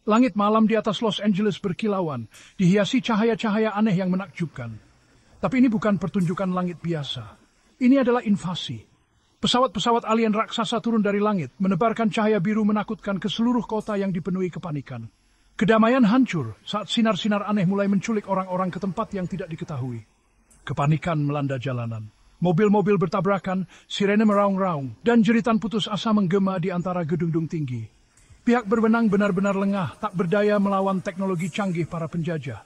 Langit malam di atas Los Angeles berkilauan, dihiasi cahaya-cahaya aneh yang menakjubkan. Tapi ini bukan pertunjukan langit biasa. Ini adalah invasi. Pesawat-pesawat alien raksasa turun dari langit, menebarkan cahaya biru menakutkan ke seluruh kota yang dipenuhi kepanikan. Kedamaian hancur saat sinar-sinar aneh mulai menculik orang-orang ke tempat yang tidak diketahui. Kepanikan melanda jalanan. Mobil-mobil bertabrakan, sirene meraung-raung, dan jeritan putus asa menggema di antara gedung-gedung tinggi. Pihak berwenang benar-benar lengah, tak berdaya melawan teknologi canggih para penjajah.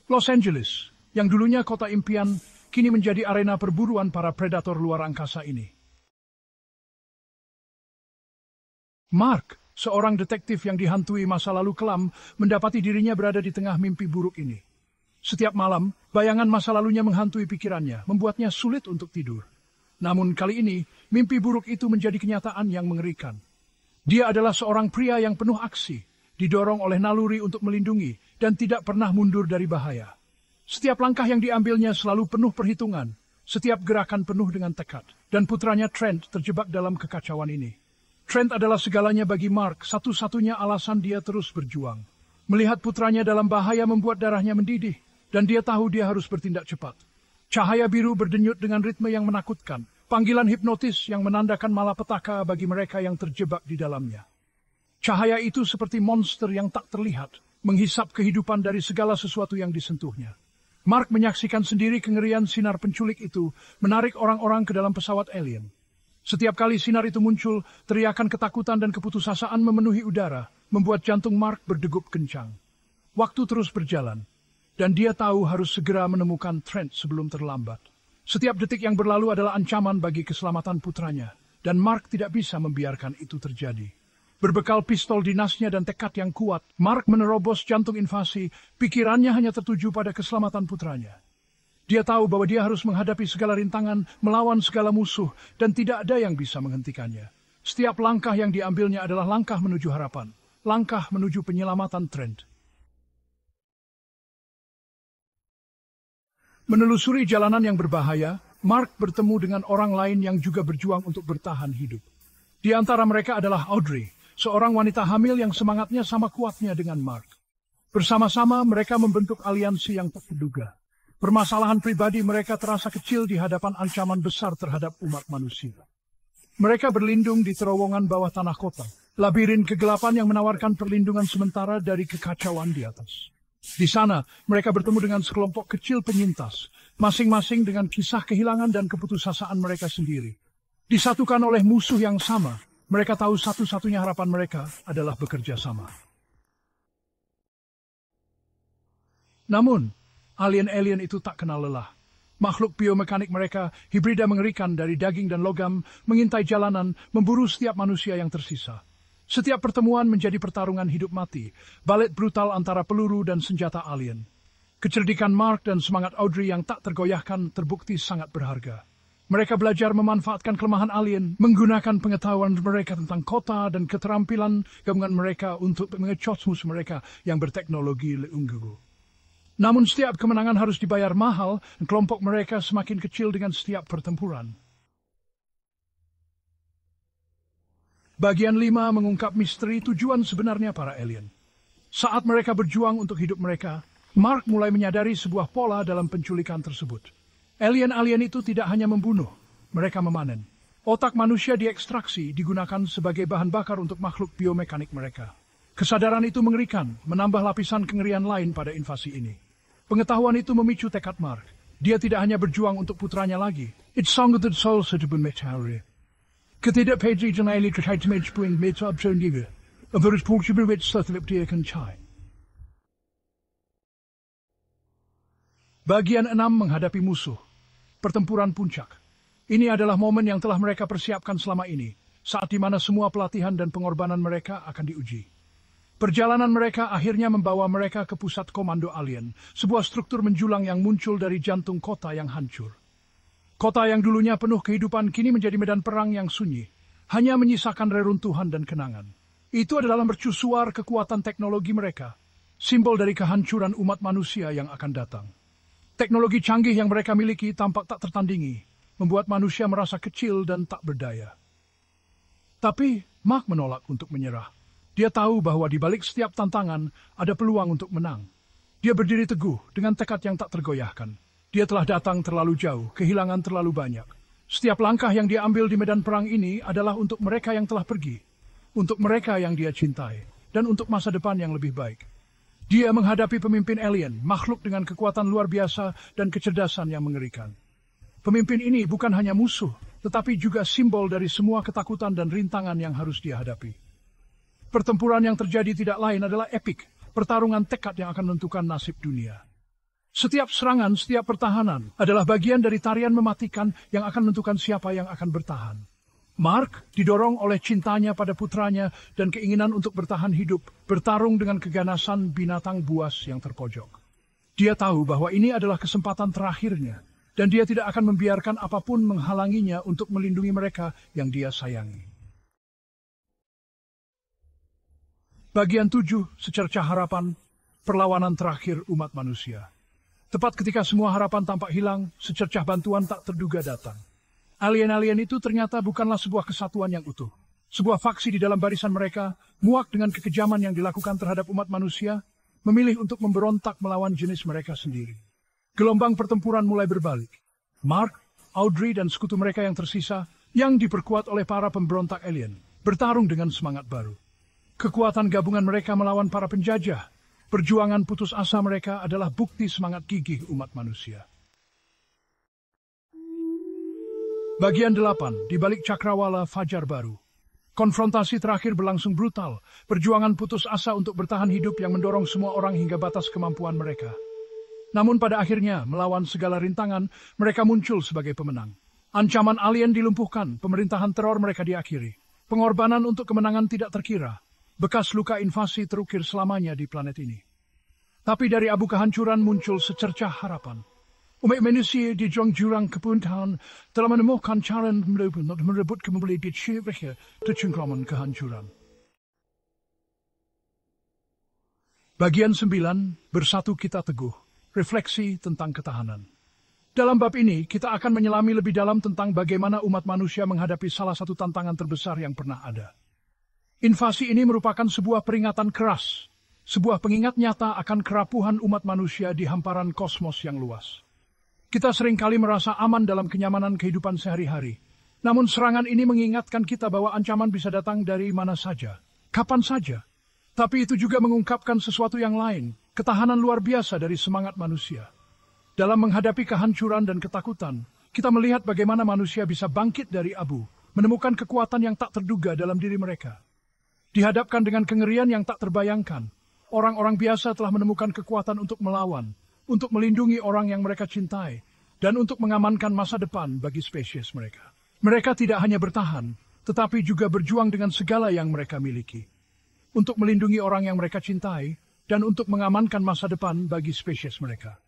Los Angeles, yang dulunya kota impian, kini menjadi arena perburuan para predator luar angkasa ini. Mark, seorang detektif yang dihantui masa lalu kelam, mendapati dirinya berada di tengah mimpi buruk ini. Setiap malam, bayangan masa lalunya menghantui pikirannya, membuatnya sulit untuk tidur. Namun kali ini, mimpi buruk itu menjadi kenyataan yang mengerikan. Dia adalah seorang pria yang penuh aksi, didorong oleh naluri untuk melindungi, dan tidak pernah mundur dari bahaya. Setiap langkah yang diambilnya selalu penuh perhitungan, setiap gerakan penuh dengan tekad, dan putranya Trent terjebak dalam kekacauan ini. Trent adalah segalanya bagi Mark, satu-satunya alasan dia terus berjuang. Melihat putranya dalam bahaya membuat darahnya mendidih, dan dia tahu dia harus bertindak cepat. Cahaya biru berdenyut dengan ritme yang menakutkan, panggilan hipnotis yang menandakan malapetaka bagi mereka yang terjebak di dalamnya. Cahaya itu seperti monster yang tak terlihat, menghisap kehidupan dari segala sesuatu yang disentuhnya. Mark menyaksikan sendiri kengerian sinar penculik itu, menarik orang-orang ke dalam pesawat alien. Setiap kali sinar itu muncul, teriakan ketakutan dan keputusasaan memenuhi udara, membuat jantung Mark berdegup kencang. Waktu terus berjalan, dan dia tahu harus segera menemukan Trent sebelum terlambat. Setiap detik yang berlalu adalah ancaman bagi keselamatan putranya, dan Mark tidak bisa membiarkan itu terjadi. Berbekal pistol dinasnya dan tekad yang kuat, Mark menerobos jantung invasi, pikirannya hanya tertuju pada keselamatan putranya. Dia tahu bahwa dia harus menghadapi segala rintangan, melawan segala musuh, dan tidak ada yang bisa menghentikannya. Setiap langkah yang diambilnya adalah langkah menuju harapan, langkah menuju penyelamatan Trent. Menelusuri jalanan yang berbahaya, Mark bertemu dengan orang lain yang juga berjuang untuk bertahan hidup. Di antara mereka adalah Audrey, seorang wanita hamil yang semangatnya sama kuatnya dengan Mark. Bersama-sama mereka membentuk aliansi yang tak terduga. Permasalahan pribadi mereka terasa kecil di hadapan ancaman besar terhadap umat manusia. Mereka berlindung di terowongan bawah tanah kota, labirin kegelapan yang menawarkan perlindungan sementara dari kekacauan di atas. Di sana, mereka bertemu dengan sekelompok kecil penyintas, masing-masing dengan kisah kehilangan dan keputusasaan mereka sendiri. Disatukan oleh musuh yang sama, mereka tahu satu-satunya harapan mereka adalah bekerja sama. Namun, alien-alien itu tak kenal lelah. Makhluk biomekanik mereka, hibrida mengerikan dari daging dan logam, mengintai jalanan, memburu setiap manusia yang tersisa. Setiap pertemuan menjadi pertarungan hidup mati, balet brutal antara peluru dan senjata alien. Kecerdikan Mark dan semangat Audrey yang tak tergoyahkan terbukti sangat berharga. Mereka belajar memanfaatkan kelemahan alien, menggunakan pengetahuan mereka tentang kota dan keterampilan gabungan mereka untuk mengecot musuh mereka yang berteknologi unggul. Namun setiap kemenangan harus dibayar mahal, dan kelompok mereka semakin kecil dengan setiap pertempuran. Bagian 5 mengungkap misteri tujuan sebenarnya para alien. Saat mereka berjuang untuk hidup mereka, Mark mulai menyadari sebuah pola dalam penculikan tersebut. Alien-alien itu tidak hanya membunuh, mereka memanen. Otak manusia diekstraksi digunakan sebagai bahan bakar untuk makhluk biomekanik mereka. Kesadaran itu mengerikan, menambah lapisan kengerian lain pada invasi ini. Pengetahuan itu memicu tekad Mark. Dia tidak hanya berjuang untuk putranya lagi. It's song of the soul sedubun metari. Ketidakpatrian elit terkait puing meta absurdiga. Average portable wit suthlip dia kencai. Bagian 6 menghadapi musuh. Pertempuran puncak. Ini adalah momen yang telah mereka persiapkan selama ini, saat di mana semua pelatihan dan pengorbanan mereka akan diuji. Perjalanan mereka akhirnya membawa mereka ke pusat komando alien, sebuah struktur menjulang yang muncul dari jantung kota yang hancur. Kota yang dulunya penuh kehidupan kini menjadi medan perang yang sunyi, hanya menyisakan reruntuhan dan kenangan. Itu adalah mercusuar kekuatan teknologi mereka, simbol dari kehancuran umat manusia yang akan datang. Teknologi canggih yang mereka miliki tampak tak tertandingi, membuat manusia merasa kecil dan tak berdaya. Tapi Mark menolak untuk menyerah. Dia tahu bahwa di balik setiap tantangan ada peluang untuk menang. Dia berdiri teguh dengan tekad yang tak tergoyahkan. Dia telah datang terlalu jauh, kehilangan terlalu banyak. Setiap langkah yang dia ambil di medan perang ini adalah untuk mereka yang telah pergi, untuk mereka yang dia cintai, dan untuk masa depan yang lebih baik. Dia menghadapi pemimpin alien, makhluk dengan kekuatan luar biasa dan kecerdasan yang mengerikan. Pemimpin ini bukan hanya musuh, tetapi juga simbol dari semua ketakutan dan rintangan yang harus dia hadapi. Pertempuran yang terjadi tidak lain adalah epik, pertarungan tekad yang akan menentukan nasib dunia. Setiap serangan, setiap pertahanan adalah bagian dari tarian mematikan yang akan menentukan siapa yang akan bertahan. Mark didorong oleh cintanya pada putranya dan keinginan untuk bertahan hidup, bertarung dengan keganasan binatang buas yang terpojok. Dia tahu bahwa ini adalah kesempatan terakhirnya, dan dia tidak akan membiarkan apapun menghalanginya untuk melindungi mereka yang dia sayangi. Bagian 7, Secercah Harapan, perlawanan terakhir umat manusia. Tepat ketika semua harapan tampak hilang, secercah bantuan tak terduga datang. Alien-alien itu ternyata bukanlah sebuah kesatuan yang utuh. Sebuah faksi di dalam barisan mereka, muak dengan kekejaman yang dilakukan terhadap umat manusia, memilih untuk memberontak melawan jenis mereka sendiri. Gelombang pertempuran mulai berbalik. Mark, Audrey, dan sekutu mereka yang tersisa, yang diperkuat oleh para pemberontak alien, bertarung dengan semangat baru. Kekuatan gabungan mereka melawan para penjajah. Perjuangan putus asa mereka adalah bukti semangat gigih umat manusia. Bagian 8, di balik cakrawala fajar baru. Konfrontasi terakhir berlangsung brutal, perjuangan putus asa untuk bertahan hidup yang mendorong semua orang hingga batas kemampuan mereka. Namun pada akhirnya, melawan segala rintangan, mereka muncul sebagai pemenang. Ancaman alien dilumpuhkan, pemerintahan teror mereka diakhiri. Pengorbanan untuk kemenangan tidak terkira. Bekas luka invasi terukir selamanya di planet ini. Tapi dari abu kehancuran muncul secercah harapan. Umat manusia di jurang kepuntahan telah menemukan cara untuk merebut kembali di mereka tercengkraman kehancuran. Bagian 9, Bersatu Kita Teguh, refleksi tentang ketahanan. Dalam bab ini, kita akan menyelami lebih dalam tentang bagaimana umat manusia menghadapi salah satu tantangan terbesar yang pernah ada. Invasi ini merupakan sebuah peringatan keras, sebuah pengingat nyata akan kerapuhan umat manusia di hamparan kosmos yang luas. Kita seringkali merasa aman dalam kenyamanan kehidupan sehari-hari. Namun serangan ini mengingatkan kita bahwa ancaman bisa datang dari mana saja, kapan saja. Tapi itu juga mengungkapkan sesuatu yang lain, ketahanan luar biasa dari semangat manusia. Dalam menghadapi kehancuran dan ketakutan, kita melihat bagaimana manusia bisa bangkit dari abu, menemukan kekuatan yang tak terduga dalam diri mereka. Dihadapkan dengan kengerian yang tak terbayangkan, orang-orang biasa telah menemukan kekuatan untuk melawan, untuk melindungi orang yang mereka cintai, dan untuk mengamankan masa depan bagi spesies mereka. Mereka tidak hanya bertahan, tetapi juga berjuang dengan segala yang mereka miliki. Untuk melindungi orang yang mereka cintai, dan untuk mengamankan masa depan bagi spesies mereka.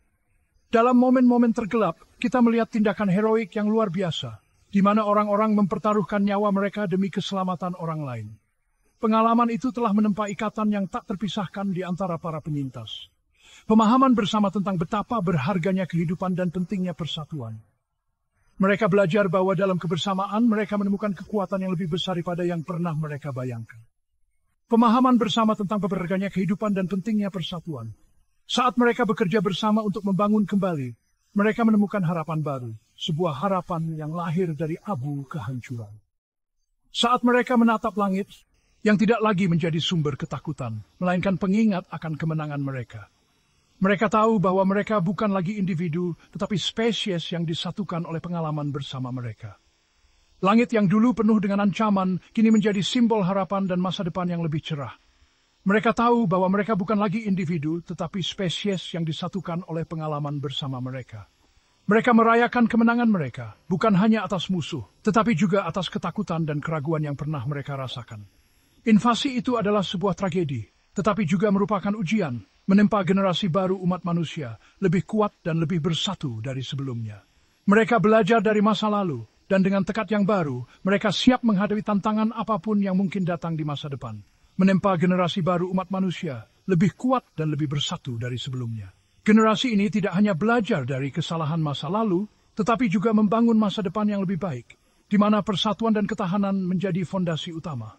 Dalam momen-momen tergelap, kita melihat tindakan heroik yang luar biasa, di mana orang-orang mempertaruhkan nyawa mereka demi keselamatan orang lain. Pengalaman itu telah menempa ikatan yang tak terpisahkan di antara para penyintas. Pemahaman bersama tentang betapa berharganya kehidupan dan pentingnya persatuan. Mereka belajar bahwa dalam kebersamaan mereka menemukan kekuatan yang lebih besar daripada yang pernah mereka bayangkan. Pemahaman bersama tentang berharganya kehidupan dan pentingnya persatuan. Saat mereka bekerja bersama untuk membangun kembali, mereka menemukan harapan baru, sebuah harapan yang lahir dari abu kehancuran. Saat mereka menatap langit, yang tidak lagi menjadi sumber ketakutan, melainkan pengingat akan kemenangan mereka. Mereka tahu bahwa mereka bukan lagi individu, tetapi spesies yang disatukan oleh pengalaman bersama mereka. Langit yang dulu penuh dengan ancaman, kini menjadi simbol harapan dan masa depan yang lebih cerah. Mereka tahu bahwa mereka bukan lagi individu, tetapi spesies yang disatukan oleh pengalaman bersama mereka. Mereka merayakan kemenangan mereka, bukan hanya atas musuh, tetapi juga atas ketakutan dan keraguan yang pernah mereka rasakan. Invasi itu adalah sebuah tragedi, tetapi juga merupakan ujian, menempa generasi baru umat manusia, lebih kuat dan lebih bersatu dari sebelumnya. Mereka belajar dari masa lalu, dan dengan tekad yang baru, mereka siap menghadapi tantangan apapun yang mungkin datang di masa depan. Menempa generasi baru umat manusia, lebih kuat dan lebih bersatu dari sebelumnya. Generasi ini tidak hanya belajar dari kesalahan masa lalu, tetapi juga membangun masa depan yang lebih baik, di mana persatuan dan ketahanan menjadi fondasi utama.